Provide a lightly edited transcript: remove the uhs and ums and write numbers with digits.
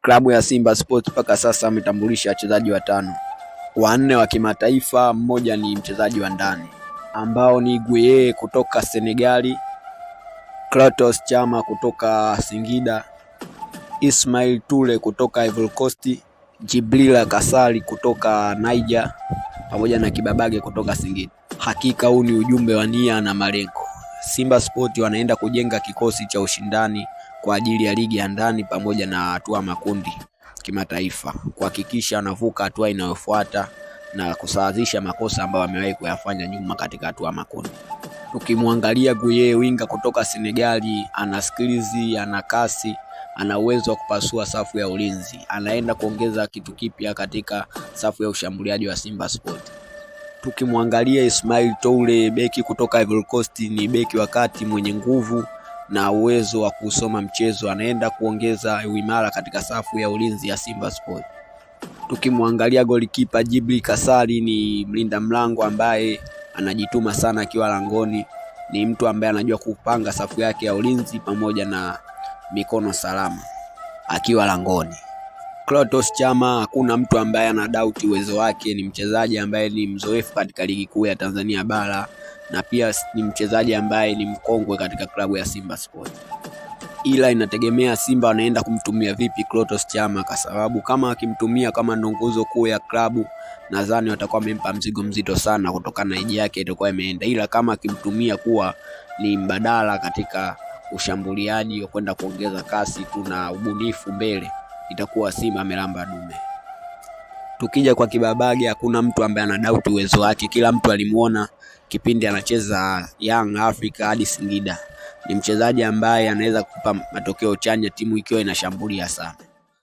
Klabu ya Simba Sports mpaka sasa ametambulisha wachezaji watano, wanne wa kimataifa, mmoja ni mchezaji wa ndani ambao ni Gueye kutoka Senegali, Clatous Chama kutoka Singida, Ismail Tule kutoka Ivory Coast, Jibrila Kasali kutoka Niger pamoja na Kibabage kutoka Singida. Hakika huu ni ujumbe wa nia na malengo. Simba Sport wanaenda kujenga kikosi cha ushindani kwa ajili ya ligi ya ndani pamoja na hatua makundi kimataifa, kuhakikisha wanavuka hatua inayofuata na kusawazisha makosa ambayo wamewahi kuyafanya nyuma katika hatua makundi. Tukimwangalia Gueye, winga kutoka Senegali, ana skills, ana kasi, ana uwezo wa kupasua safu ya ulinzi, anaenda kuongeza kitu kipya katika safu ya ushambuliaji wa Simba Sport. Tukimwangalia Ismail Toure, beki kutoka Ivory Coast, ni beki wa kati mwenye nguvu na uwezo wa kusoma mchezo, anaenda kuongeza uimara katika safu ya ulinzi ya Simba Sport. Tukimwangalia golikipa Jibril Kasali, ni mlinda mlango ambaye anajituma sana akiwa langoni, ni mtu ambaye anajua kupanga safu yake ya ulinzi pamoja na mikono salama akiwa langoni. Clatous Chama, hakuna mtu ambaye ana doubt uwezo wake, ni mchezaji ambaye ni mzoefu katika ligi kuu ya Tanzania bara na pia ni mchezaji ambaye ni mkongwe katika klabu ya Simba Sport. Ila inategemea Simba wanaenda kumtumia vipi Clatous Chama, kwa sababu kama akimtumia kama ndo nguzo kuu ya klabu, nadhani watakuwa wamempa mzigo mzito sana kutokana na iji yake itakuwa imeenda. Ila kama akimtumia kuwa ni mbadala katika ushambuliaji wa kwenda kuongeza kasi tu na ubunifu mbele, itakuwa Simba amelamba dume. Tukija kwa Kibabage, hakuna mtu ambaye ana doubt uwezo wake, kila mtu alimuona kipindi anacheza Young Africa hadi Singida. Ni mchezaji ambaye anaweza kukupa matokeo chanya timu ikiwa inashambulia sana.